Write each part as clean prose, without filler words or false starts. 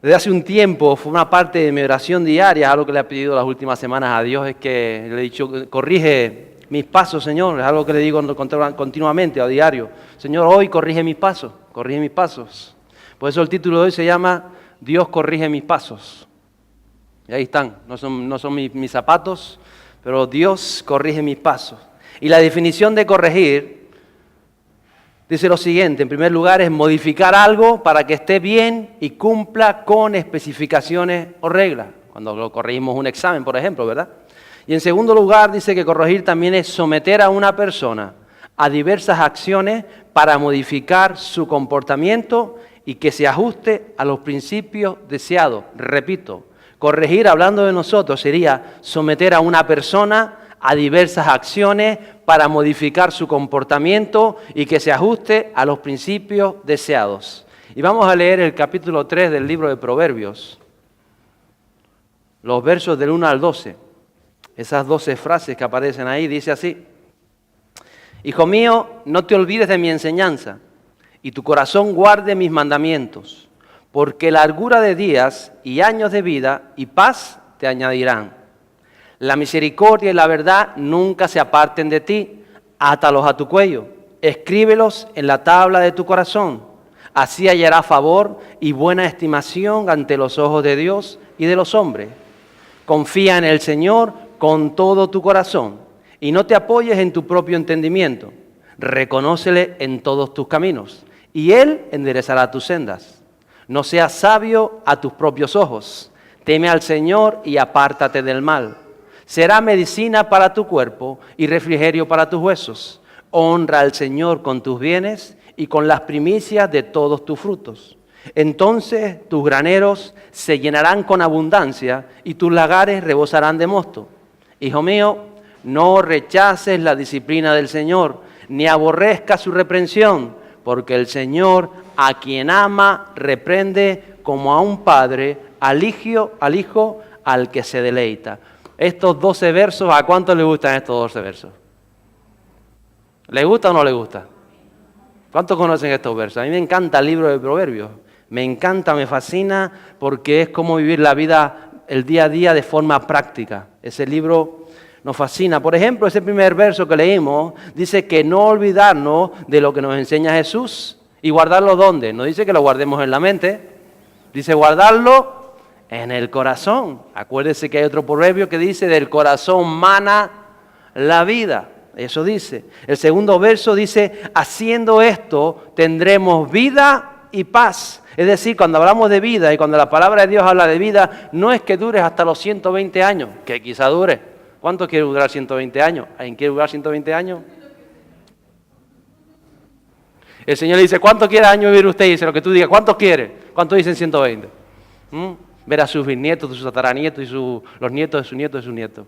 Desde hace un tiempo, fue una parte de mi oración diaria, algo que le he pedido las últimas semanas a Dios, es que le he dicho, corrige mis pasos, Señor, es algo que le digo continuamente a diario. Señor, hoy corrige mis pasos, corrige mis pasos. Por eso el título de hoy se llama Dios corrige mis pasos. Y ahí están, no son mis zapatos, pero Dios corrige mis pasos. Y la definición de corregir dice lo siguiente: en primer lugar, es modificar algo para que esté bien y cumpla con especificaciones o reglas. Cuando lo corregimos un examen, por ejemplo, ¿verdad? Y en segundo lugar, dice que corregir también es someter a una persona a diversas acciones para modificar su comportamiento y que se ajuste a los principios deseados. Repito, corregir, hablando de nosotros, sería someter a una persona a diversas acciones para modificar su comportamiento y que se ajuste a los principios deseados. Y vamos a leer el capítulo 3 del libro de Proverbios, los versos del 1 al 12. Esas 12 frases que aparecen ahí, dice así: Hijo mío, no te olvides de mi enseñanza, y tu corazón guarde mis mandamientos, porque largura de días y años de vida y paz te añadirán. La misericordia y la verdad nunca se aparten de ti. Átalos a tu cuello, escríbelos en la tabla de tu corazón. Así hallarás favor y buena estimación ante los ojos de Dios y de los hombres. Confía en el Señor con todo tu corazón y no te apoyes en tu propio entendimiento. Reconócele en todos tus caminos y Él enderezará tus sendas. No seas sabio a tus propios ojos. Teme al Señor y apártate del mal. Será medicina para tu cuerpo y refrigerio para tus huesos. Honra al Señor con tus bienes y con las primicias de todos tus frutos. Entonces tus graneros se llenarán con abundancia y tus lagares rebosarán de mosto. Hijo mío, no rechaces la disciplina del Señor, ni aborrezcas su reprensión, porque el Señor a quien ama reprende como a un padre al hijo al que se deleita. Estos 12 versos, ¿a cuántos les gustan estos 12 versos? ¿Les gusta o no les gusta? ¿Cuántos conocen estos versos? A mí me encanta el libro de Proverbios. Me encanta, me fascina, porque es como vivir la vida, el día a día de forma práctica. Ese libro nos fascina. Por ejemplo, ese primer verso que leímos dice que no olvidarnos de lo que nos enseña Jesús. ¿Y guardarlo dónde? No dice que lo guardemos en la mente. Dice guardarlo en el corazón. Acuérdese que hay otro proverbio que dice: del corazón mana la vida. Eso dice. El segundo verso dice: haciendo esto tendremos vida y paz. Es decir, cuando hablamos de vida y cuando la palabra de Dios habla de vida, no es que dures hasta los 120 años, que quizá dure. ¿Cuánto quiere durar 120 años? ¿Alguien quiere durar 120 años? El Señor le dice: ¿cuánto quiere años vivir usted? Y dice lo que tú digas: ¿cuánto quiere? ¿Cuánto dicen 120? Ver a sus bisnietos, sus tataranietos y los nietos de sus nietos de sus nietos.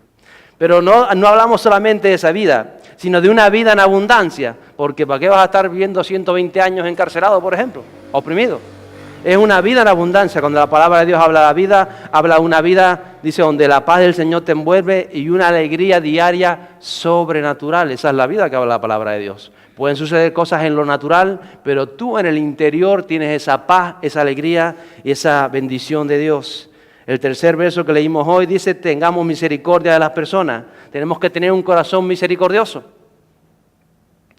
Pero no hablamos solamente de esa vida, sino de una vida en abundancia. Porque ¿para qué vas a estar viviendo 120 años encarcelado, por ejemplo? Oprimido. Es una vida en abundancia. Cuando la palabra de Dios habla de la vida, habla de una vida, dice, donde la paz del Señor te envuelve y una alegría diaria sobrenatural. Esa es la vida que habla la palabra de Dios. Pueden suceder cosas en lo natural, pero tú en el interior tienes esa paz, esa alegría y esa bendición de Dios. El tercer verso que leímos hoy dice: tengamos misericordia de las personas. Tenemos que tener un corazón misericordioso.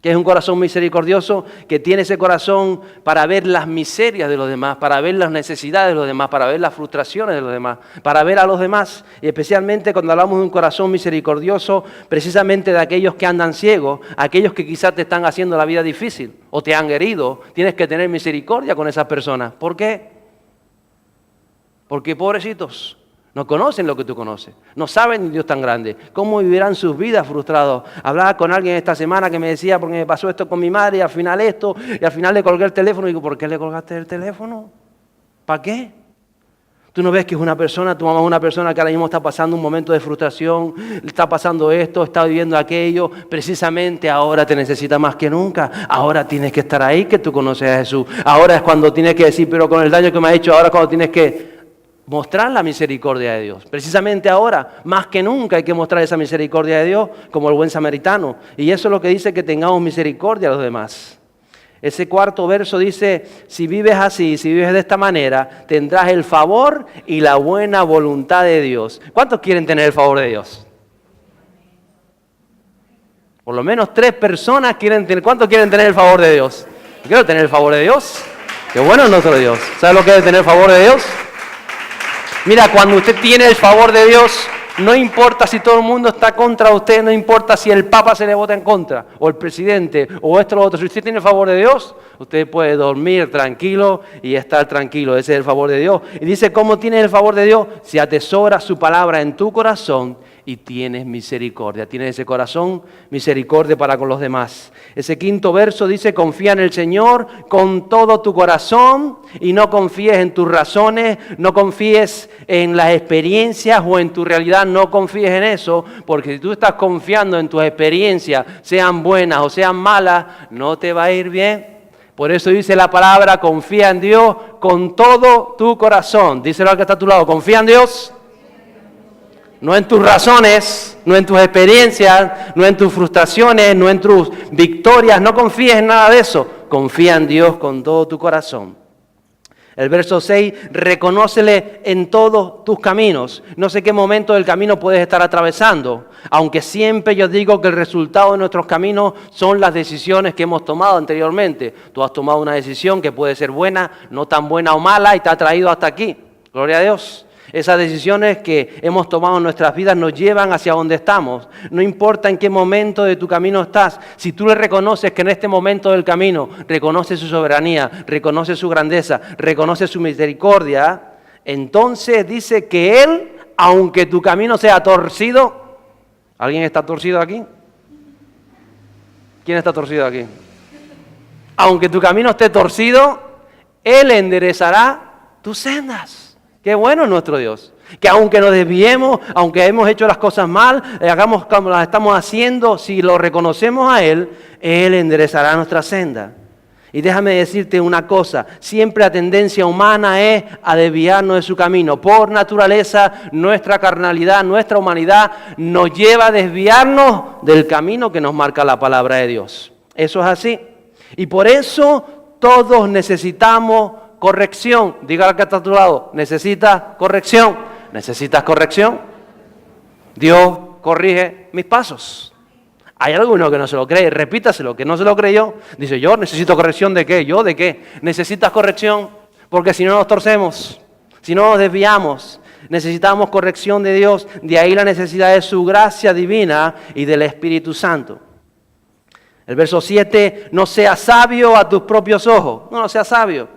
¿Qué es un corazón misericordioso? Que tiene ese corazón para ver las miserias de los demás, para ver las necesidades de los demás, para ver las frustraciones de los demás, para ver a los demás. Y especialmente cuando hablamos de un corazón misericordioso, precisamente de aquellos que andan ciegos, aquellos que quizás te están haciendo la vida difícil o te han herido, tienes que tener misericordia con esas personas. ¿Por qué? Porque pobrecitos, no conocen lo que tú conoces, no saben Dios tan grande, cómo vivirán sus vidas frustrados. Hablaba con alguien esta semana que me decía: porque me pasó esto con mi madre y al final esto, y al final le colgué el teléfono. Y digo: ¿por qué le colgaste el teléfono? ¿Para qué? Tú no ves que es una persona, tu mamá es una persona que ahora mismo está pasando un momento de frustración, está pasando esto, está viviendo aquello, precisamente ahora te necesita más que nunca. Ahora tienes que estar ahí, que tú conoces a Jesús. Ahora es cuando tienes que decir: pero con el daño que me ha hecho, ahora es cuando tienes que mostrar la misericordia de Dios. Precisamente ahora, más que nunca, hay que mostrar esa misericordia de Dios como el buen samaritano. Y eso es lo que dice, que tengamos misericordia a los demás. Ese cuarto verso dice, si vives así, si vives de esta manera, tendrás el favor y la buena voluntad de Dios. ¿Cuántos quieren tener el favor de Dios? Por lo menos 3 personas quieren tener. ¿Cuántos quieren tener el favor de Dios? Yo quiero tener el favor de Dios. Qué bueno es nuestro Dios. ¿Sabe lo que es tener el favor de Dios? Mira, cuando usted tiene el favor de Dios, no importa si todo el mundo está contra usted, no importa si el Papa se le vota en contra, o el presidente, o esto o lo otro. Si usted tiene el favor de Dios, usted puede dormir tranquilo y estar tranquilo. Ese es el favor de Dios. Y dice, ¿cómo tienes el favor de Dios? Si atesoras su palabra en tu corazón y tienes misericordia. Tienes ese corazón, misericordia para con los demás. Ese quinto verso dice, confía en el Señor con todo tu corazón y no confíes en tus razones, no confíes en las experiencias o en tu realidad, no confíes en eso, porque si tú estás confiando en tus experiencias, sean buenas o sean malas, no te va a ir bien. Por eso dice la palabra, confía en Dios con todo tu corazón. Díselo al que está a tu lado, confía en Dios. No en tus razones, no en tus experiencias, no en tus frustraciones, no en tus victorias. No confíes en nada de eso. Confía en Dios con todo tu corazón. El verso 6, reconócele en todos tus caminos. No sé qué momento del camino puedes estar atravesando, aunque siempre yo digo que el resultado de nuestros caminos son las decisiones que hemos tomado anteriormente. Tú has tomado una decisión que puede ser buena, no tan buena o mala, y te ha traído hasta aquí. Gloria a Dios. Esas decisiones que hemos tomado en nuestras vidas nos llevan hacia donde estamos. No importa en qué momento de tu camino estás. Si tú le reconoces que en este momento del camino reconoce su soberanía, reconoce su grandeza, reconoce su misericordia, entonces dice que Él, aunque tu camino sea torcido, ¿alguien está torcido aquí? ¿Quién está torcido aquí? Aunque tu camino esté torcido, Él enderezará tus sendas. Qué bueno es nuestro Dios, que aunque nos desviemos, aunque hemos hecho las cosas mal, hagamos como las estamos haciendo, si lo reconocemos a Él, Él enderezará nuestra senda. Y déjame decirte una cosa, siempre la tendencia humana es a desviarnos de su camino. Por naturaleza, nuestra carnalidad, nuestra humanidad nos lleva a desviarnos del camino que nos marca la palabra de Dios. Eso es así. Y por eso todos necesitamos corrección. Diga al que está a tu lado, ¿necesitas corrección? ¿Necesitas corrección? Dios corrige mis pasos. Hay alguno que no se lo cree, repítaselo, que no se lo creyó. Dice, yo necesito corrección ¿de qué? ¿Yo de qué? Necesitas corrección porque si no nos torcemos, si no nos desviamos, necesitamos corrección de Dios. De ahí la necesidad de su gracia divina y del Espíritu Santo. El verso 7, no seas sabio a tus propios ojos. No seas sabio.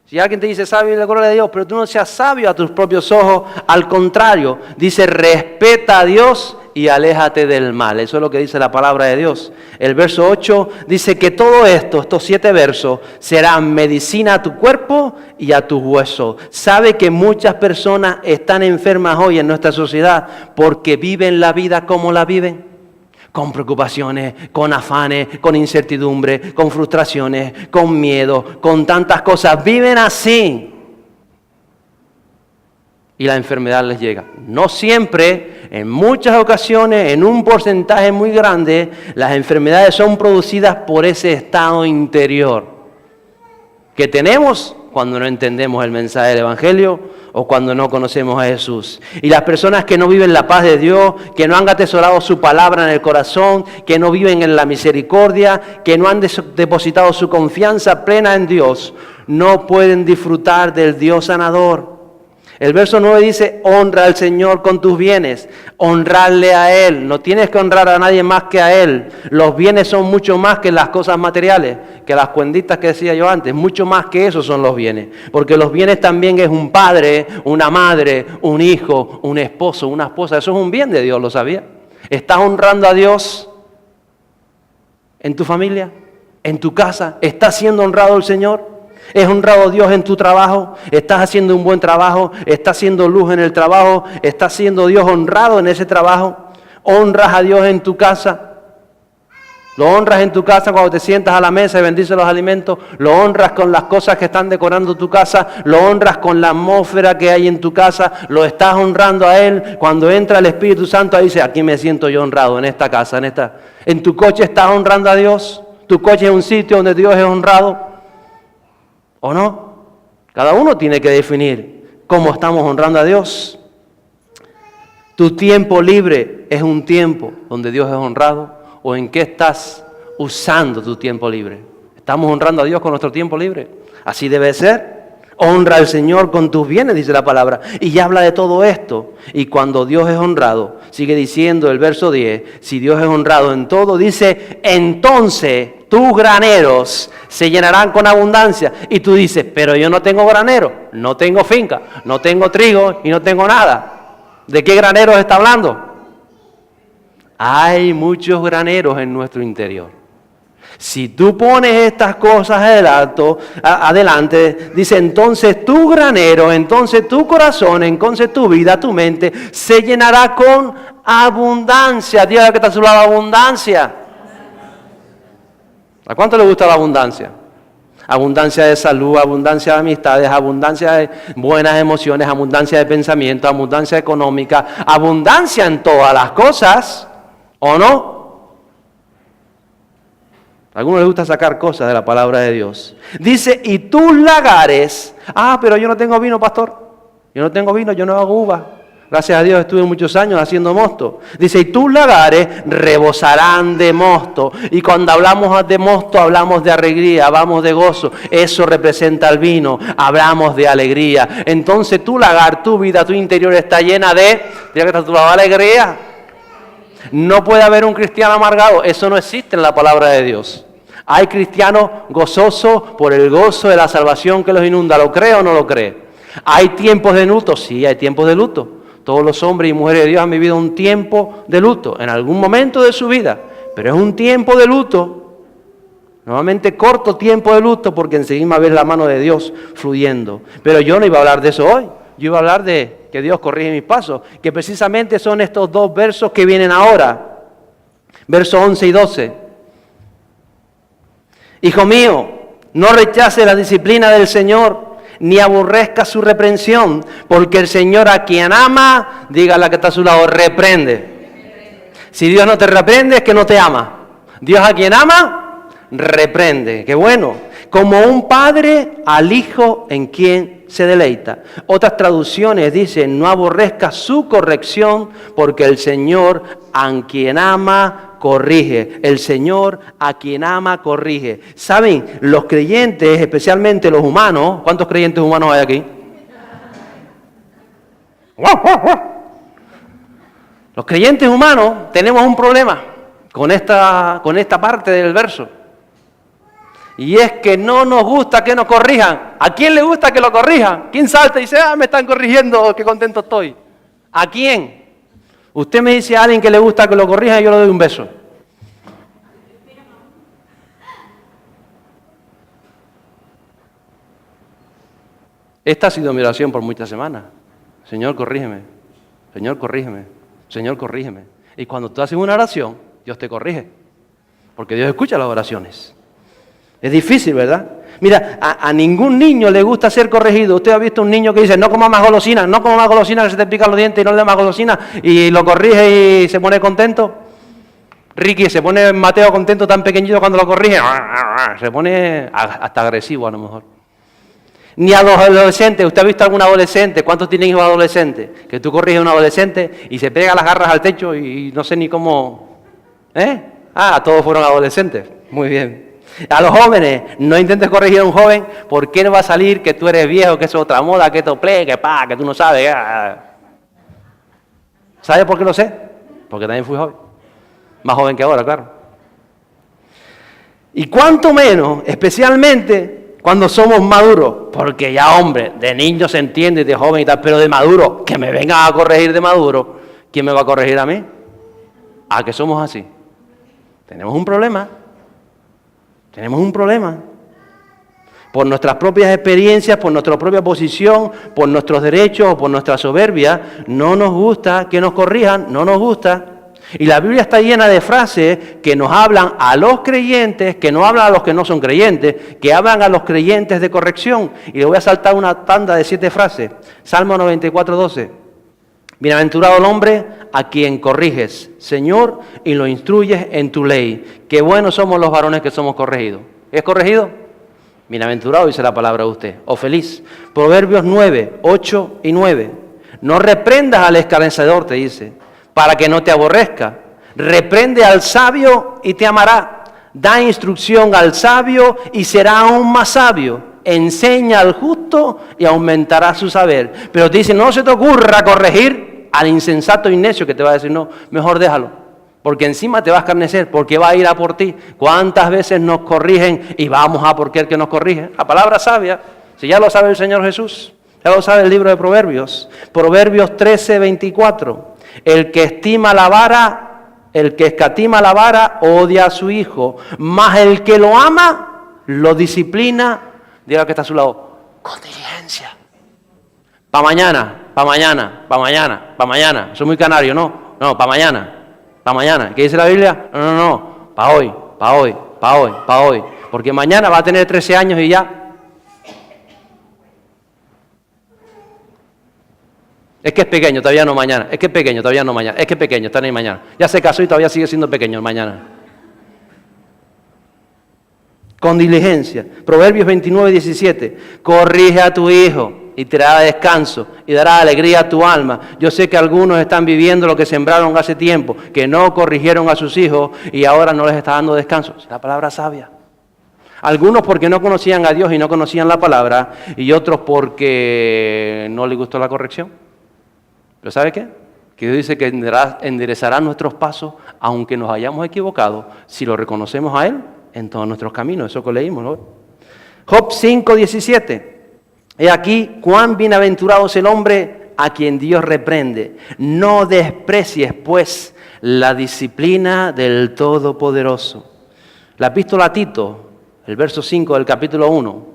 Si alguien te dice sabio, la gloria de Dios, pero tú no seas sabio a tus propios ojos, al contrario, dice respeta a Dios y aléjate del mal. Eso es lo que dice la palabra de Dios. El verso 8 dice que todo esto, estos 7 versos, serán medicina a tu cuerpo y a tus huesos. Sabe que muchas personas están enfermas hoy en nuestra sociedad porque viven la vida como la viven. Con preocupaciones, con afanes, con incertidumbre, con frustraciones, con miedo, con tantas cosas. Viven así. Y la enfermedad les llega. No siempre, en muchas ocasiones, en un porcentaje muy grande, las enfermedades son producidas por ese estado interior que tenemos cuando no entendemos el mensaje del Evangelio o cuando no conocemos a Jesús. Y las personas que no viven la paz de Dios, que no han atesorado su palabra en el corazón, que no viven en la misericordia, que no han depositado su confianza plena en Dios, no pueden disfrutar del Dios sanador. El verso 9 dice, honra al Señor con tus bienes, honrarle a Él. No tienes que honrar a nadie más que a Él. Los bienes son mucho más que las cosas materiales, que las cuenditas que decía yo antes. Mucho más que eso son los bienes. Porque los bienes también es un padre, una madre, un hijo, un esposo, una esposa. Eso es un bien de Dios, ¿lo sabía? ¿Estás honrando a Dios en tu familia, en tu casa? ¿Está siendo honrado el Señor? ¿Es honrado Dios en tu trabajo? ¿Estás haciendo un buen trabajo? ¿Estás haciendo luz en el trabajo? ¿Estás siendo Dios honrado en ese trabajo? ¿Honras a Dios en tu casa? ¿Lo honras en tu casa cuando te sientas a la mesa y bendices los alimentos? ¿Lo honras con las cosas que están decorando tu casa? ¿Lo honras con la atmósfera que hay en tu casa? ¿Lo estás honrando a Él? Cuando entra el Espíritu Santo, ahí dice, aquí me siento yo honrado en esta casa, en tu coche. ¿Estás honrando a Dios? ¿Tu coche es un sitio donde Dios es honrado o no? Cada uno tiene que definir cómo estamos honrando a Dios. ¿Tu tiempo libre es un tiempo donde Dios es honrado? ¿O en qué estás usando tu tiempo libre? ¿Estamos honrando a Dios con nuestro tiempo libre? Así debe ser. Honra al Señor con tus bienes, dice la palabra. Y ya habla de todo esto. Y cuando Dios es honrado, sigue diciendo el verso 10, si Dios es honrado en todo, dice, entonces tus graneros se llenarán con abundancia. Y tú dices, pero yo no tengo granero, no tengo finca, no tengo trigo y no tengo nada. ¿De qué graneros está hablando? Hay muchos graneros en nuestro interior. Si tú pones estas cosas adelante, dice, entonces tu granero, entonces tu corazón, entonces tu vida, tu mente, se llenará con abundancia. Dígale que está a su lado, abundancia. ¿A cuánto le gusta la abundancia? Abundancia de salud, abundancia de amistades, abundancia de buenas emociones, abundancia de pensamiento, abundancia económica, abundancia en todas las cosas, ¿o no? A algunos les gusta sacar cosas de la palabra de Dios. Dice, y tus lagares, pero yo no tengo vino, pastor. Yo no tengo vino, yo no hago uva. Gracias a Dios estuve muchos años haciendo mosto. Dice, y tus lagares rebosarán de mosto. Y cuando hablamos de mosto, hablamos de alegría, hablamos de gozo. Eso representa el vino, hablamos de alegría. Entonces tu lagar, tu vida, tu interior está llena de, ¿tiene que estar tu alegría? No puede haber un cristiano amargado, eso no existe en la palabra de Dios. Hay cristianos gozosos por el gozo de la salvación que los inunda, ¿lo cree o no lo cree? ¿Hay tiempos de luto? Sí, hay tiempos de luto. Todos los hombres y mujeres de Dios han vivido un tiempo de luto en algún momento de su vida, pero es un tiempo de luto, normalmente corto tiempo de luto, porque enseguida ves la mano de Dios fluyendo. Pero yo no iba a hablar de eso hoy, yo iba a hablar de que Dios corrige mis pasos, que precisamente son estos dos versos que vienen ahora, versos 11 y 12. Hijo mío, no rechaces la disciplina del Señor, ni aborrezca su reprensión, porque el Señor a quien ama, dígale a que está a su lado, reprende. Si Dios no te reprende, es que no te ama. Dios a quien ama, reprende. Qué bueno. Como un padre al hijo en quien se deleita. Otras traducciones dicen, no aborrezca su corrección, porque el Señor a quien ama corrige. El Señor a quien ama corrige. ¿Saben? Los creyentes, especialmente los humanos, ¿cuántos creyentes humanos hay aquí? Los creyentes humanos tenemos un problema con esta parte del verso. Y es que no nos gusta que nos corrijan. ¿A quién le gusta que lo corrijan? ¿Quién salta y dice, me están corrigiendo, qué contento estoy? ¿A quién? Usted me dice a alguien que le gusta que lo corrijan y yo le doy un beso. Esta ha sido mi oración por muchas semanas. Señor, corrígeme. Señor, corrígeme. Señor, corrígeme. Y cuando tú haces una oración, Dios te corrige. Porque Dios escucha las oraciones. Es difícil, ¿verdad? Mira, a ningún niño le gusta ser corregido. Usted ha visto un niño que dice, no coma más golosinas, no coma más golosinas, que se te pican los dientes y no le des más golosinas, y lo corrige y se pone contento. Ricky se pone Mateo contento tan pequeñito cuando lo corrige, se pone hasta agresivo a lo mejor. Ni a los adolescentes. ¿Usted ha visto algún adolescente? ¿Cuántos tienen hijos adolescentes? Que tú corriges a un adolescente y se pega las garras al techo y no sé ni cómo. Todos fueron adolescentes. Muy bien. A los jóvenes, no intentes corregir a un joven porque no va a salir que tú eres viejo, que es otra moda, que tople, que tú no sabes. ¿Sabes por qué lo sé? Porque también fui joven. Más joven que ahora, claro. Y cuanto menos, especialmente cuando somos maduros, porque ya hombre, de niño se entiende, de joven y tal, pero de maduro, que me vengan a corregir de maduro, ¿quién me va a corregir a mí? ¿A que somos así? Tenemos un problema. Tenemos un problema. Por nuestras propias experiencias, por nuestra propia posición, por nuestros derechos o por nuestra soberbia, no nos gusta que nos corrijan, no nos gusta. Y la Biblia está llena de frases que nos hablan a los creyentes, que no hablan a los que no son creyentes, que hablan a los creyentes de corrección. Y le voy a saltar una tanda de 7 frases. Salmo 94:12. Bienaventurado el hombre a quien corriges, Señor, y lo instruyes en tu ley. Qué buenos somos los varones que somos corregidos. ¿Es corregido? Bienaventurado dice la palabra de usted, o feliz. Proverbios 9, 8 y 9. No reprendas al escarnecedor, te dice, para que no te aborrezca. Reprende al sabio y te amará. Da instrucción al sabio y será aún más sabio. Enseña al justo y aumentará su saber. Pero te dice, no se te ocurra corregir al insensato y necio que te va a decir, no, mejor déjalo. Porque encima te va a escarnecer, porque va a ir a por ti. ¿Cuántas veces nos corrigen y vamos a por aquel que nos corrige? La palabra sabia, si ya lo sabe el Señor Jesús, ya lo sabe el libro de Proverbios. Proverbios 13, 24. El que escatima la vara, odia a su hijo. Mas el que lo ama, lo disciplina. Diga que está a su lado, con diligencia. Para mañana, para mañana, para mañana, para mañana. Soy muy canario, ¿no? No, para mañana. Para mañana. ¿Qué dice la Biblia? No. Para hoy, para hoy, para hoy, para hoy. Porque mañana va a tener 13 años y ya. Es que es pequeño, todavía no mañana. Es que es pequeño, todavía no mañana. Es que es pequeño, está ni mañana. Ya se casó y todavía sigue siendo pequeño mañana. Con diligencia. Proverbios 29, 17. Corrige a tu hijo y te dará descanso y dará alegría a tu alma. Yo sé que algunos están viviendo lo que sembraron hace tiempo, que no corrigieron a sus hijos y ahora no les está dando descanso. Es la palabra sabia. Algunos porque no conocían a Dios y no conocían la palabra, y otros porque no les gustó la corrección. ¿Pero sabe qué? Que Dios dice que enderezará nuestros pasos, aunque nos hayamos equivocado, si lo reconocemos a Él en todos nuestros caminos. Eso que leímos, ¿no? Job 5, 17. He aquí cuán bienaventurado es el hombre a quien Dios reprende. No desprecies, pues, la disciplina del Todopoderoso. La epístola a Tito, el verso 5 del capítulo 1.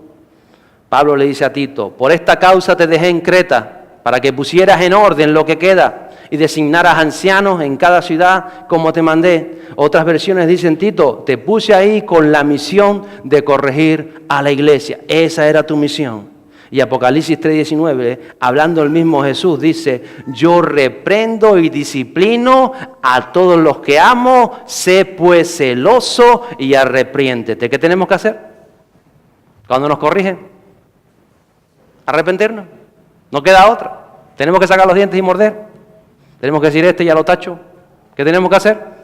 Pablo le dice a Tito, por esta causa te dejé en Creta, para que pusieras en orden lo que queda y designaras ancianos en cada ciudad como te mandé. Otras versiones dicen, Tito, te puse ahí con la misión de corregir a la iglesia. Esa era tu misión. Y Apocalipsis 3:19, hablando el mismo Jesús, dice, yo reprendo y disciplino a todos los que amo, sé pues celoso y arrepiéntete. ¿Qué tenemos que hacer cuando nos corrigen? Arrepentirnos. No queda otra. Tenemos que sacar los dientes y morder. Tenemos que decir ya lo tacho. ¿Qué tenemos que hacer?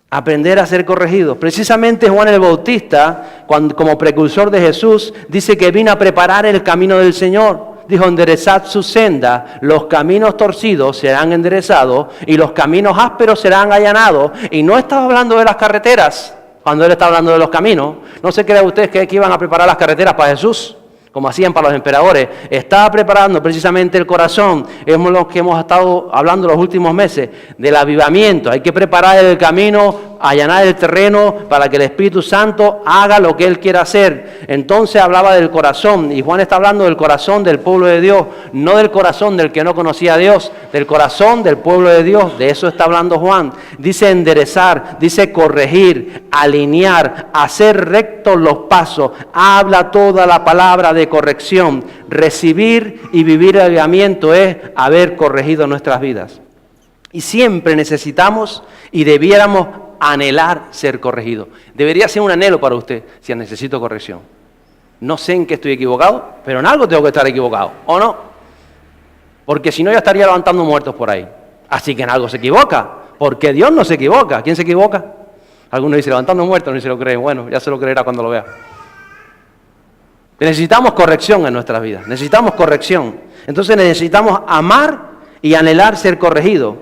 Aprender a ser corregidos. Precisamente Juan el Bautista, como precursor de Jesús, dice que vino a preparar el camino del Señor. Dijo, enderezad su senda, los caminos torcidos serán enderezados y los caminos ásperos serán allanados. Y no estaba hablando de las carreteras, cuando él está hablando de los caminos. No se crea ustedes que iban a preparar las carreteras para Jesús, como hacían para los emperadores. Estaba preparando precisamente el corazón. Es lo que hemos estado hablando los últimos meses, del avivamiento. Hay que preparar el camino, allanar el terreno para que el Espíritu Santo haga lo que Él quiera hacer. Entonces hablaba del corazón, y Juan está hablando del corazón del pueblo de Dios, no del corazón del que no conocía a Dios, del corazón del pueblo de Dios. De eso está hablando Juan. Dice enderezar, dice corregir, alinear, hacer rectos los pasos. Habla toda la palabra de corrección. Recibir y vivir el avivamiento es haber corregido nuestras vidas. Y siempre necesitamos y debiéramos anhelar ser corregidos. Debería ser un anhelo para usted, si necesito corrección. No sé en qué estoy equivocado, pero en algo tengo que estar equivocado, ¿o no? Porque si no, ya estaría levantando muertos por ahí. Así que en algo se equivoca, porque Dios no se equivoca. ¿Quién se equivoca? Algunos dicen levantando muertos, no se lo creen. Bueno, ya se lo creerá cuando lo vea. Necesitamos corrección en nuestras vidas, necesitamos corrección. Entonces necesitamos amar y anhelar ser corregidos.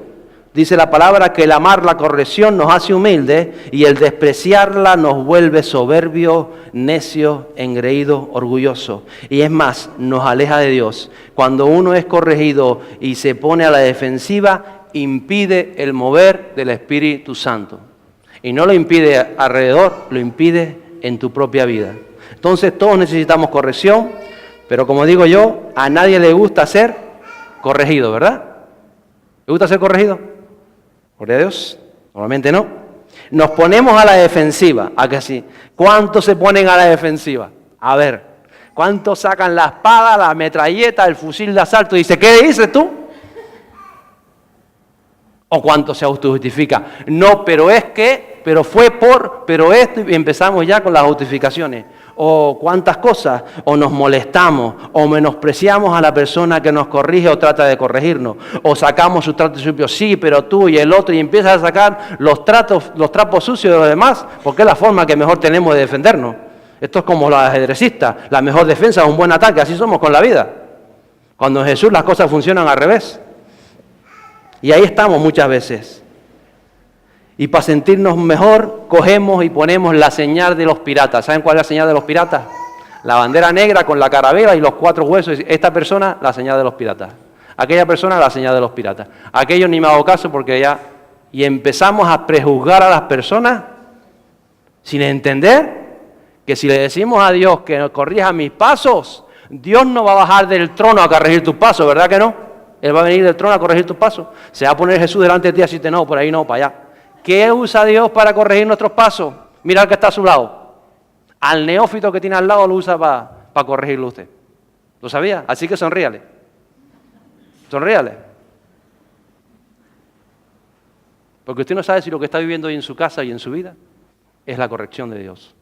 Dice la palabra que el amar la corrección nos hace humildes y el despreciarla nos vuelve soberbios, necios, engreídos, orgullosos. Y es más, nos aleja de Dios. Cuando uno es corregido y se pone a la defensiva, impide el mover del Espíritu Santo. Y no lo impide alrededor, lo impide en tu propia vida. Entonces todos necesitamos corrección, pero como digo yo, a nadie le gusta ser corregido, ¿verdad? ¿Le gusta ser corregido? Gloria a Dios, normalmente no. Nos ponemos a la defensiva, ¿a que sí? ¿Cuántos se ponen a la defensiva? A ver, ¿cuántos sacan la espada, la metralleta, el fusil de asalto? Y dice, ¿qué dices tú? ¿O cuánto se autojustifica? No, pero es que, pero fue por, pero esto, y empezamos ya con las justificaciones. O cuántas cosas, o nos molestamos, o menospreciamos a la persona que nos corrige o trata de corregirnos, o sacamos su trato sucio, sí, pero tú y el otro, y empiezas a sacar los trapos sucios de los demás, porque es la forma que mejor tenemos de defendernos. Esto es como los ajedrecistas, la mejor defensa es un buen ataque, así somos con la vida. Cuando en Jesús las cosas funcionan al revés. Y ahí estamos muchas veces. Y para sentirnos mejor, cogemos y ponemos la señal de los piratas. ¿Saben cuál es la señal de los piratas? La bandera negra con la carabela y los 4 huesos. Esta persona, la señal de los piratas. Aquella persona, la señal de los piratas. Aquello ni me hago caso porque ya... Y empezamos a prejuzgar a las personas sin entender que si le decimos a Dios que corrija mis pasos, Dios no va a bajar del trono a corregir tus pasos, ¿verdad que no? Él va a venir del trono a corregir tus pasos. Se va a poner Jesús delante de ti y decirte, no, por ahí no, para allá. ¿Qué usa Dios para corregir nuestros pasos? Mira al que está a su lado. Al neófito que tiene al lado lo usa para corregirlo usted. ¿Lo sabía? Así que sonríale. Sonríale. Porque usted no sabe si lo que está viviendo hoy en su casa y en su vida es la corrección de Dios.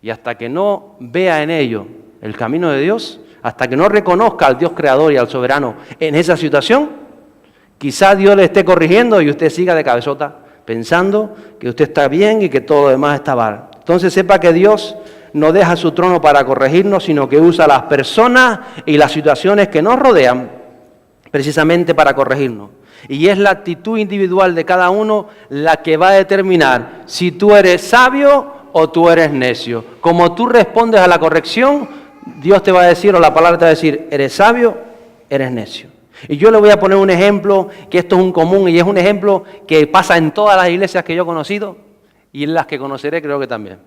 Y hasta que no vea en ello el camino de Dios, hasta que no reconozca al Dios creador y al soberano en esa situación, quizás Dios le esté corrigiendo y usted siga de cabezota pensando que usted está bien y que todo lo demás está mal. Entonces sepa que Dios no deja su trono para corregirnos, sino que usa las personas y las situaciones que nos rodean precisamente para corregirnos. Y es la actitud individual de cada uno la que va a determinar si tú eres sabio o tú eres necio. Como tú respondes a la corrección, Dios te va a decir, o la palabra te va a decir, eres sabio, eres necio. Y yo le voy a poner un ejemplo, que esto es un común y es un ejemplo que pasa en todas las iglesias que yo he conocido y en las que conoceré creo que también.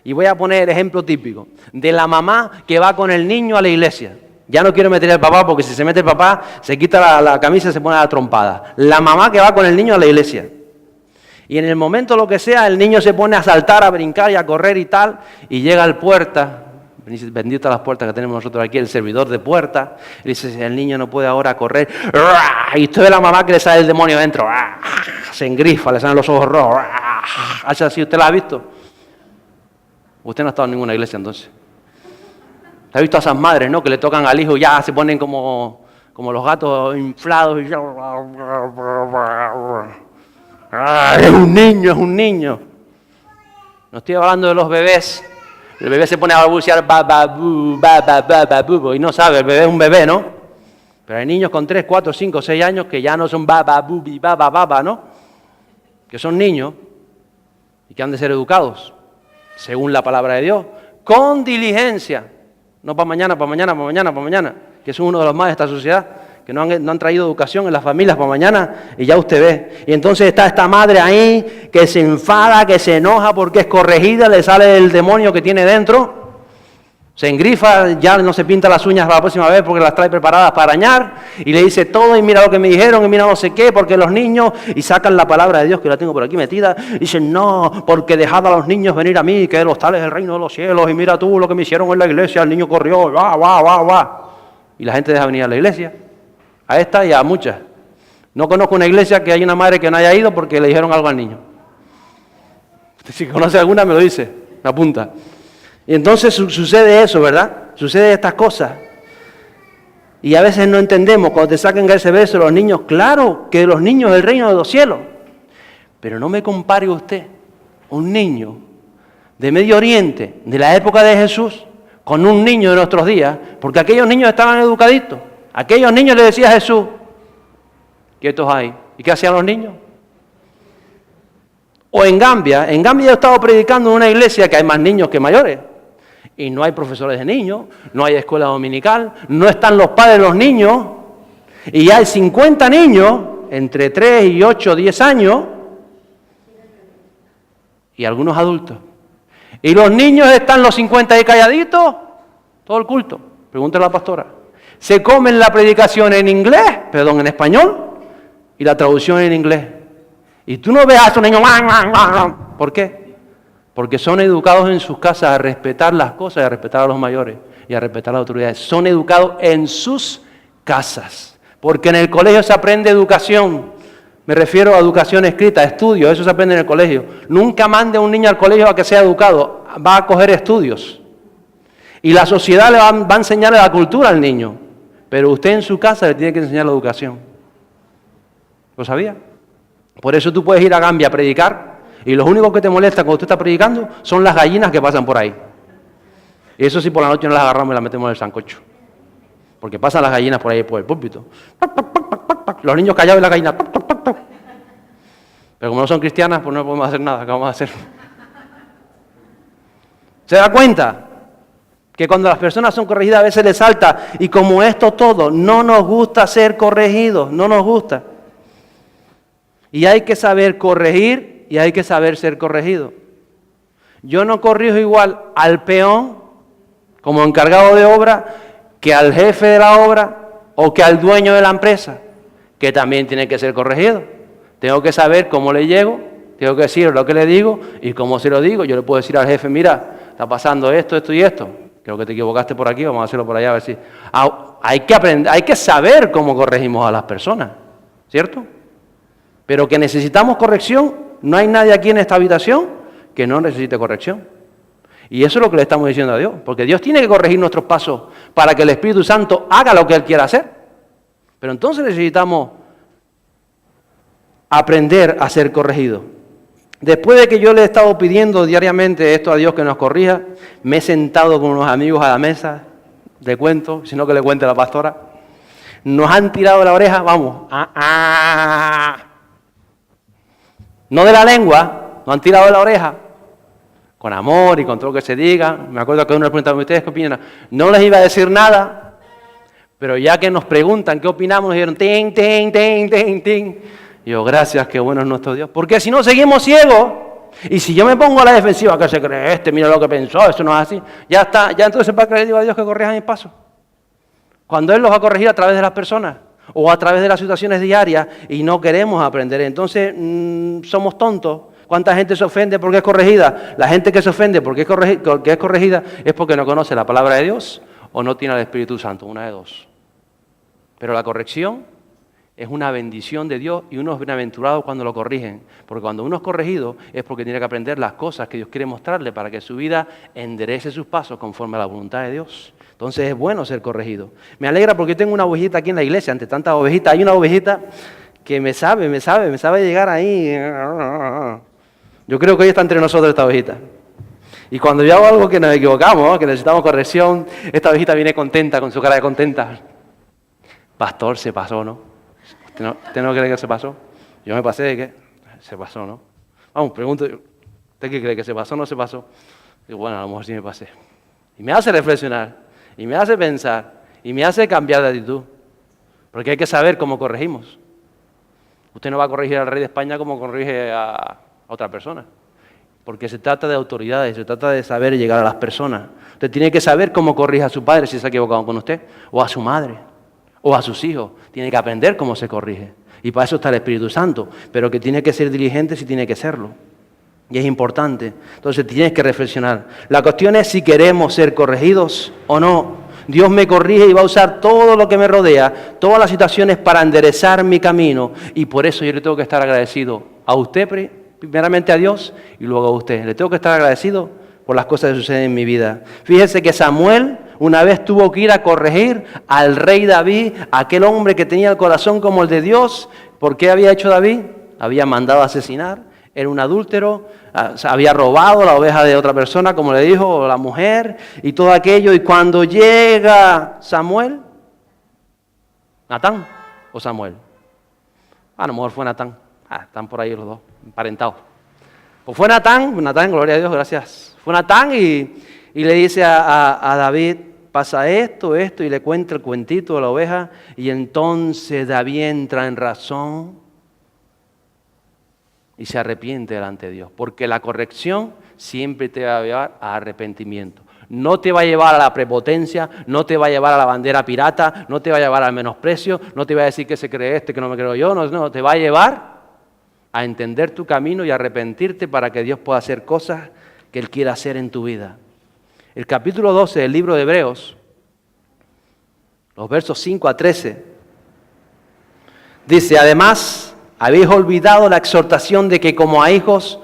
Y voy a poner el ejemplo típico de la mamá que va con el niño a la iglesia. Ya no quiero meter al papá porque si se mete el papá se quita la camisa y se pone a la trompada. La mamá que va con el niño a la iglesia. Y en el momento lo que sea el niño se pone a saltar, a brincar y a correr y tal y llega al puerta. Benditas las puertas que tenemos nosotros aquí, el servidor de puerta. Y dice, el niño no puede ahora correr. Y usted ve la mamá que le sale el demonio dentro. Se engrifa, le salen los ojos rojos. ¿Hace así? ¿Usted la ha visto? Usted no ha estado en ninguna iglesia entonces. ¿Ha visto a esas madres, no? Que le tocan al hijo y ya se ponen como los gatos inflados. Y ya... es un niño, es un niño. No estoy hablando de los bebés. El bebé se pone a balbucear, y no sabe, el bebé es un bebé, ¿no? Pero hay niños con 3, 4, 5, 6 años que ya no son ¿no? Que son niños y que han de ser educados, según la palabra de Dios, con diligencia. No para mañana, que es uno de los más de esta sociedad, que no han traído educación en las familias para mañana, y ya usted ve. Y entonces está esta madre ahí que se enfada, que se enoja porque es corregida, le sale el demonio que tiene dentro, se engrifa, ya no se pinta las uñas para la próxima vez porque las trae preparadas para arañar, y le dice todo, y mira lo que me dijeron, y mira no sé qué, porque los niños, y sacan la palabra de Dios, que la tengo por aquí metida, y dicen, no, porque dejad a los niños venir a mí, que de los tales es el reino de los cielos, y mira tú lo que me hicieron en la iglesia, el niño corrió, y la gente deja venir a la iglesia. A esta y a muchas. No conozco una iglesia que haya una madre que no haya ido porque le dijeron algo al niño. Si conoce alguna me lo dice, me apunta. Y entonces sucede eso, ¿verdad? Sucede estas cosas. Y a veces no entendemos, cuando te sacan ese beso los niños, claro que los niños del reino de los cielos. Pero no me compare usted un niño de Medio Oriente, de la época de Jesús, con un niño de nuestros días, porque aquellos niños estaban educaditos. Aquellos niños le decía a Jesús, quietos ahí. ¿Y qué hacían los niños? O en Gambia yo he estado predicando en una iglesia que hay más niños que mayores. Y no hay profesores de niños, no hay escuela dominical, no están los padres de los niños. Y hay 50 niños, entre 3 y 8, 10 años, y algunos adultos. Y los niños están los 50 ahí calladitos, todo el culto. Pregúntale a la pastora. Se comen la predicación en español, y la traducción en inglés. Y tú no ves a esos niños, ¿por qué? Porque son educados en sus casas a respetar las cosas, a respetar a los mayores y a respetar las autoridades. Son educados en sus casas, porque en el colegio se aprende educación, Me refiero a educación escrita, estudios, eso se aprende en el colegio. Nunca mande a un niño al colegio a que sea educado, va a coger estudios. Y la sociedad le va a enseñar la cultura al niño, pero usted en su casa le tiene que enseñar la educación. ¿Lo sabía? Por eso tú puedes ir a Gambia a predicar y lo único que te molesta cuando tú estás predicando son las gallinas que pasan por ahí. Y eso sí, por la noche no las agarramos y las metemos en el sancocho. Porque pasan las gallinas por ahí por el púlpito. Los niños callados y las gallinas. Pero como no son cristianas, pues no podemos hacer nada. ¿Qué vamos a hacer? ¿Se da cuenta? Que cuando las personas son corregidas a veces les salta. Y como esto todo, no nos gusta ser corregidos. No nos gusta. Y hay que saber corregir y hay que saber ser corregido. Yo no corrijo igual al peón como encargado de obra que al jefe de la obra o que al dueño de la empresa, que también tiene que ser corregido. Tengo que saber cómo le llego, tengo que decir lo que le digo y cómo se lo digo. Yo le puedo decir al jefe, mira, está pasando esto, esto y esto. Creo que te equivocaste por aquí, vamos a hacerlo por allá a ver si... Hay que aprender, hay que saber cómo corregimos a las personas, ¿cierto? Pero que necesitamos corrección, no hay nadie aquí en esta habitación que no necesite corrección. Y eso es lo que le estamos diciendo a Dios, porque Dios tiene que corregir nuestros pasos para que el Espíritu Santo haga lo que Él quiera hacer. Pero entonces necesitamos aprender a ser corregidos. Después de que yo le he estado pidiendo diariamente esto a Dios que nos corrija, me he sentado con unos amigos a la mesa, le cuento, si no que le cuente la pastora, nos han tirado de la oreja, vamos, no de la lengua, nos han tirado de la oreja, con amor y con todo lo que se diga. Me acuerdo que uno les preguntaba, ¿ustedes qué opinan? No les iba a decir nada, pero ya que nos preguntan qué opinamos, nos dijeron, ting, ting, ting, ting, ting. Y yo, gracias, qué bueno es nuestro Dios. Porque si no, seguimos ciegos. Y si yo me pongo a la defensiva, ¿qué se cree este? Mira lo que pensó, eso no es así. Ya está, ya entonces ¿para qué le digo a Dios que corrija mis pasos? Cuando Él los va a corregir a través de las personas o a través de las situaciones diarias y no queremos aprender. Entonces, somos tontos. ¿Cuánta gente se ofende porque es corregida? La gente que se ofende porque es corregida es porque no conoce la palabra de Dios o no tiene al Espíritu Santo, una de dos. Pero la corrección es una bendición de Dios y uno es bienaventurado cuando lo corrigen. Porque cuando uno es corregido es porque tiene que aprender las cosas que Dios quiere mostrarle para que su vida enderece sus pasos conforme a la voluntad de Dios. Entonces es bueno ser corregido. Me alegra porque tengo una ovejita aquí en la iglesia, ante tantas ovejitas. Hay una ovejita que me sabe llegar ahí. Yo creo que hoy está entre nosotros esta ovejita. Y cuando yo hago algo que nos equivocamos, que necesitamos corrección, esta ovejita viene contenta, con su cara de contenta. Pastor, se pasó, ¿no? ¿Usted no cree que se pasó? Yo me pasé de qué. Se pasó, ¿no? Vamos, pregunto, ¿usted qué cree? ¿Que se pasó o no se pasó? Digo, bueno, a lo mejor sí me pasé. Y me hace reflexionar, y me hace pensar, y me hace cambiar de actitud. Porque hay que saber cómo corregimos. Usted no va a corregir al rey de España como corrige a otra persona. Porque se trata de autoridades, se trata de saber llegar a las personas. Usted tiene que saber cómo corrige a su padre si se ha equivocado con usted, o a su madre, o a sus hijos. Tiene que aprender cómo se corrige. Y para eso está el Espíritu Santo. Pero que tiene que ser diligente si tiene que serlo. Y es importante. Entonces tienes que reflexionar. La cuestión es si queremos ser corregidos o no. Dios me corrige y va a usar todo lo que me rodea, todas las situaciones para enderezar mi camino. Y por eso yo le tengo que estar agradecido a usted, primeramente a Dios, y luego a usted. Le tengo que estar agradecido por las cosas que suceden en mi vida. Fíjese que Samuel una vez tuvo que ir a corregir al rey David, aquel hombre que tenía el corazón como el de Dios. ¿Por qué había hecho David? Había mandado a asesinar, era un adúltero, había robado la oveja de otra persona, como le dijo, o la mujer, y todo aquello. Y cuando llega Samuel, ¿Natán o Samuel? A lo mejor fue Natán. Están por ahí los dos, emparentados. Pues fue Natán, gloria a Dios, gracias. Fue Natán y le dice a David, pasa esto, y le cuenta el cuentito de la oveja, y entonces David entra en razón y se arrepiente delante de Dios, porque la corrección siempre te va a llevar a arrepentimiento. No te va a llevar a la prepotencia, no te va a llevar a la bandera pirata, no te va a llevar al menosprecio, no te va a decir que se cree este, que no me creo yo, no, te va a llevar a entender tu camino y arrepentirte para que Dios pueda hacer cosas que Él quiera hacer en tu vida. El capítulo 12 del libro de Hebreos, los versos 5 a 13, dice, además, Habéis olvidado la exhortación de que como a hijos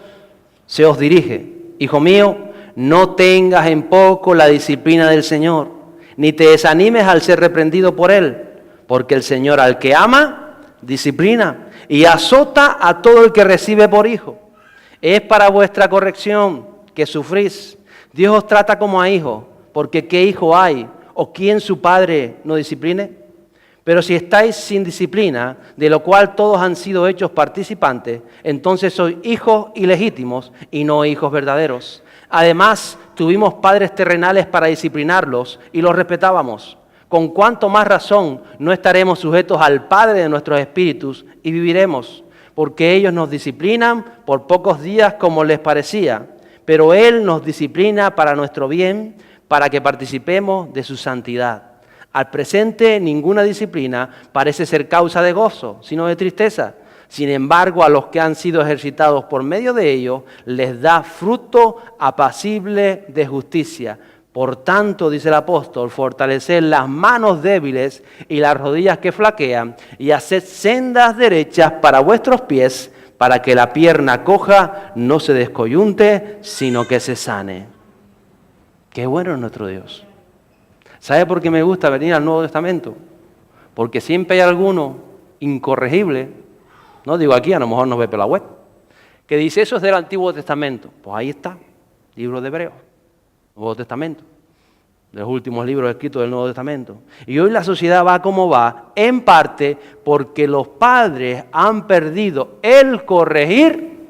se os dirige. Hijo mío, no tengas en poco la disciplina del Señor, ni te desanimes al ser reprendido por Él, porque el Señor al que ama, disciplina y azota a todo el que recibe por hijo. Es para vuestra corrección que sufrís. Dios os trata como a hijos, porque ¿qué hijo hay? ¿O quién su padre no discipline? Pero si estáis sin disciplina, de lo cual todos han sido hechos participantes, entonces sois hijos ilegítimos y no hijos verdaderos. Además, tuvimos padres terrenales para disciplinarlos y los respetábamos. Con cuánto más razón no estaremos sujetos al Padre de nuestros espíritus y viviremos, porque ellos nos disciplinan por pocos días como les parecía, pero Él nos disciplina para nuestro bien, para que participemos de su santidad. Al presente, ninguna disciplina parece ser causa de gozo, sino de tristeza. Sin embargo, a los que han sido ejercitados por medio de ello, les da fruto apacible de justicia. Por tanto, dice el apóstol, fortaleced las manos débiles y las rodillas que flaquean, y haced sendas derechas para vuestros pies, para que la pierna coja no se descoyunte, sino que se sane. Qué bueno es nuestro Dios. ¿Sabe por qué me gusta venir al Nuevo Testamento? Porque siempre hay alguno incorregible, no digo aquí, a lo mejor nos ve por la web, que dice eso es del Antiguo Testamento. Pues ahí está, libro de Hebreos, Nuevo Testamento, de los últimos libros escritos del Nuevo Testamento. Y hoy la sociedad va como va, en parte porque los padres han perdido el corregir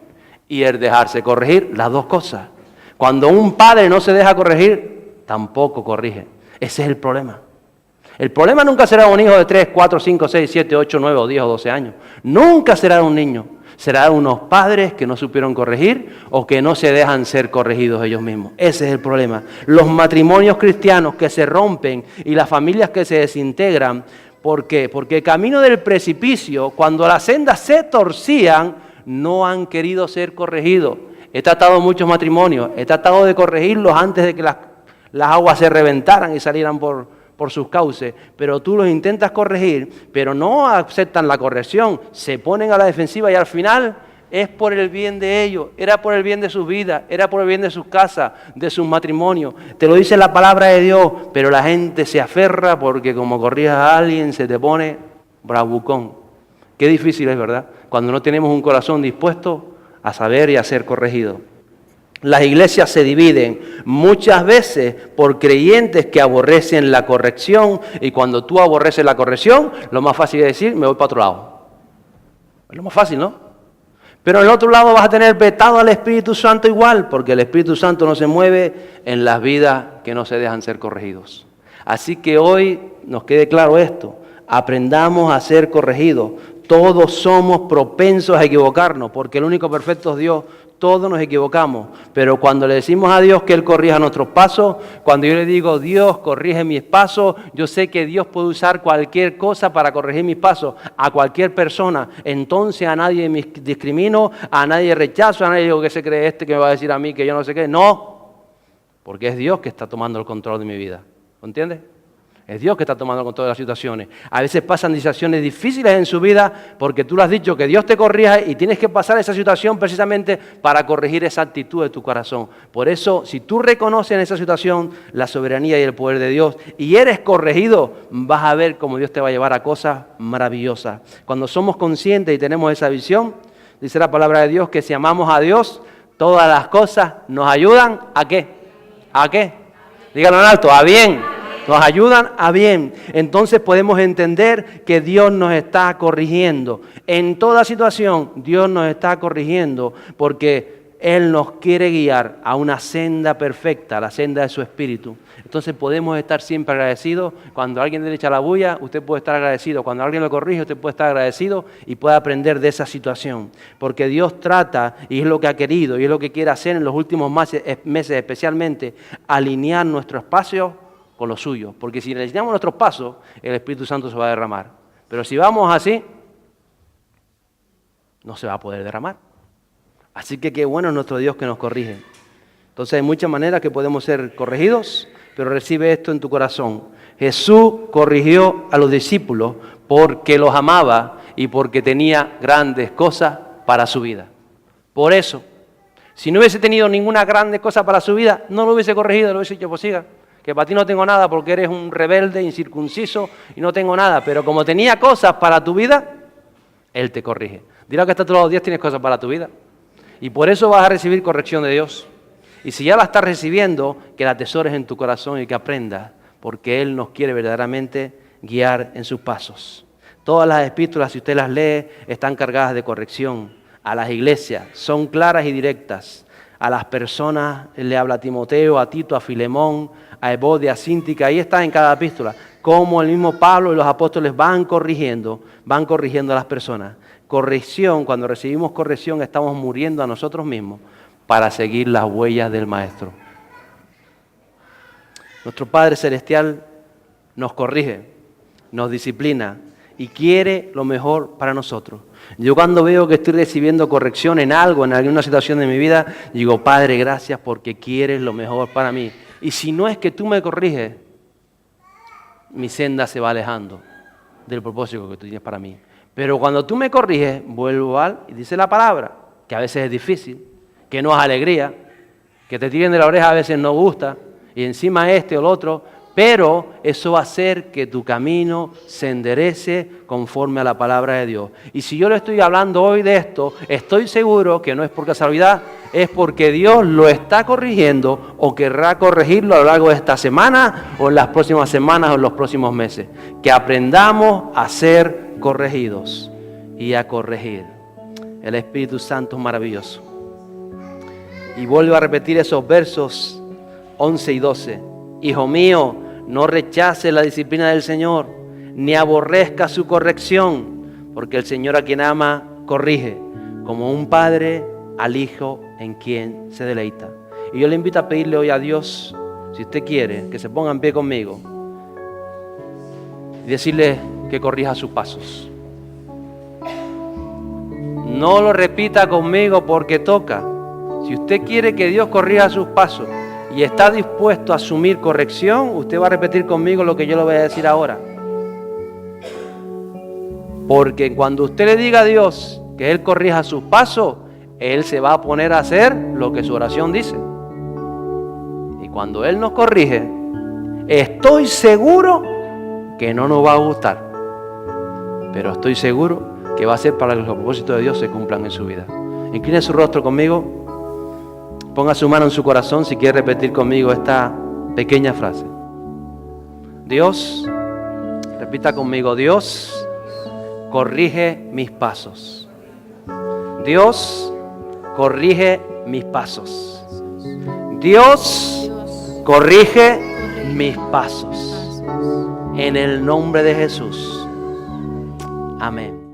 y el dejarse corregir, las dos cosas. Cuando un padre no se deja corregir, tampoco corrige. Ese es el problema. El problema nunca será un hijo de 3, 4, 5, 6, 7, 8, 9, o 10 o 12 años. Nunca será un niño. Será unos padres que no supieron corregir o que no se dejan ser corregidos ellos mismos. Ese es el problema. Los matrimonios cristianos que se rompen y las familias que se desintegran. ¿Por qué? Porque el camino del precipicio, cuando las sendas se torcían, no han querido ser corregidos. He tratado muchos matrimonios. He tratado de corregirlos antes de que las aguas se reventaran y salieran por sus cauces, pero tú los intentas corregir, pero no aceptan la corrección, se ponen a la defensiva y al final es por el bien de ellos, era por el bien de sus vidas, era por el bien de sus casas, de sus matrimonios. Te lo dice la palabra de Dios, pero la gente se aferra porque como corrijas a alguien se te pone bravucón. Qué difícil es, ¿verdad? Cuando no tenemos un corazón dispuesto a saber y a ser corregido. Las iglesias se dividen muchas veces por creyentes que aborrecen la corrección, y cuando tú aborreces la corrección, lo más fácil es decir, me voy para otro lado. Es lo más fácil, ¿no? Pero en el otro lado vas a tener vetado al Espíritu Santo igual, porque el Espíritu Santo no se mueve en las vidas que no se dejan ser corregidos. Así que hoy nos quede claro esto, aprendamos a ser corregidos. Todos somos propensos a equivocarnos, porque el único perfecto es Dios. Todos nos equivocamos, pero cuando le decimos a Dios que Él corrija nuestros pasos, cuando yo le digo, Dios, corrige mis pasos, yo sé que Dios puede usar cualquier cosa para corregir mis pasos, a cualquier persona. Entonces a nadie me discrimino, a nadie rechazo, a nadie digo que se cree que me va a decir a mí que yo no sé qué. No, porque es Dios que está tomando el control de mi vida. ¿Entiendes? Es Dios que está tomando el control de las situaciones. A veces pasan situaciones difíciles en su vida porque tú le has dicho que Dios te corrija y tienes que pasar esa situación precisamente para corregir esa actitud de tu corazón. Por eso, si tú reconoces en esa situación la soberanía y el poder de Dios y eres corregido, vas a ver cómo Dios te va a llevar a cosas maravillosas. Cuando somos conscientes y tenemos esa visión, dice la palabra de Dios que si amamos a Dios, todas las cosas nos ayudan ¿a qué? ¿A qué? Díganlo en alto, a bien. Nos ayudan a bien. Entonces podemos entender que Dios nos está corrigiendo. En toda situación, Dios nos está corrigiendo porque Él nos quiere guiar a una senda perfecta, la senda de su Espíritu. Entonces podemos estar siempre agradecidos. Cuando alguien le echa la bulla, usted puede estar agradecido. Cuando alguien lo corrige, usted puede estar agradecido y puede aprender de esa situación. Porque Dios trata, y es lo que ha querido, y es lo que quiere hacer en los últimos meses especialmente, alinear nuestro espacio con lo suyo, porque si le enseñamos nuestros pasos, el Espíritu Santo se va a derramar. Pero si vamos así, no se va a poder derramar. Así que qué bueno es nuestro Dios que nos corrige. Entonces hay muchas maneras que podemos ser corregidos, pero recibe esto en tu corazón. Jesús corrigió a los discípulos porque los amaba y porque tenía grandes cosas para su vida. Por eso, si no hubiese tenido ninguna grande cosa para su vida, no lo hubiese corregido, lo hubiese dicho, pues siga, que para ti no tengo nada porque eres un rebelde, incircunciso y no tengo nada. Pero como tenía cosas para tu vida, Él te corrige. Dile que está todos los días tienes cosas para tu vida. Y por eso vas a recibir corrección de Dios. Y si ya la estás recibiendo, que la atesores en tu corazón y que aprendas, porque Él nos quiere verdaderamente guiar en sus pasos. Todas las epístolas, si usted las lee, están cargadas de corrección. A las iglesias son claras y directas. A las personas le habla a Timoteo, a Tito, a Filemón, a Evodia, a Síntica. Ahí está en cada epístola. Como el mismo Pablo y los apóstoles van corrigiendo a las personas. Corrección, cuando recibimos corrección, estamos muriendo a nosotros mismos para seguir las huellas del Maestro. Nuestro Padre Celestial nos corrige, nos disciplina y quiere lo mejor para nosotros. Yo cuando veo que estoy recibiendo corrección en algo, en alguna situación de mi vida, digo, Padre, gracias porque quieres lo mejor para mí. Y si no es que tú me corriges, mi senda se va alejando del propósito que tú tienes para mí. Pero cuando tú me corriges, vuelvo y dice la palabra, que a veces es difícil, que no es alegría, que te tiren de la oreja a veces no gusta, y encima este o el otro, pero eso va a hacer que tu camino se enderece conforme a la palabra de Dios. Y si yo le estoy hablando hoy de esto, estoy seguro que no es por casualidad, es porque Dios lo está corrigiendo o querrá corregirlo a lo largo de esta semana o en las próximas semanas o en los próximos meses. Que aprendamos a ser corregidos y a corregir. El Espíritu Santo es maravilloso. Y vuelvo a repetir esos versos 11 y 12. Hijo mío, no rechaces la disciplina del Señor, ni aborrezca su corrección, porque el Señor a quien ama, corrige, como un padre al hijo en quien se deleita. Y yo le invito a pedirle hoy a Dios, si usted quiere, que se ponga en pie conmigo y decirle que corrija sus pasos. No lo repita conmigo porque toca. Si usted quiere que Dios corrija sus pasos y está dispuesto a asumir corrección, usted va a repetir conmigo lo que yo le voy a decir ahora. Porque cuando usted le diga a Dios que Él corrija sus pasos, Él se va a poner a hacer lo que su oración dice. Y cuando Él nos corrige, estoy seguro que no nos va a gustar. Pero estoy seguro que va a ser para que los propósitos de Dios se cumplan en su vida. Incline su rostro conmigo. Ponga su mano en su corazón si quiere repetir conmigo esta pequeña frase. Dios, repita conmigo, Dios, corrige mis pasos. Dios, corrige mis pasos. Dios, corrige mis pasos. En el nombre de Jesús. Amén.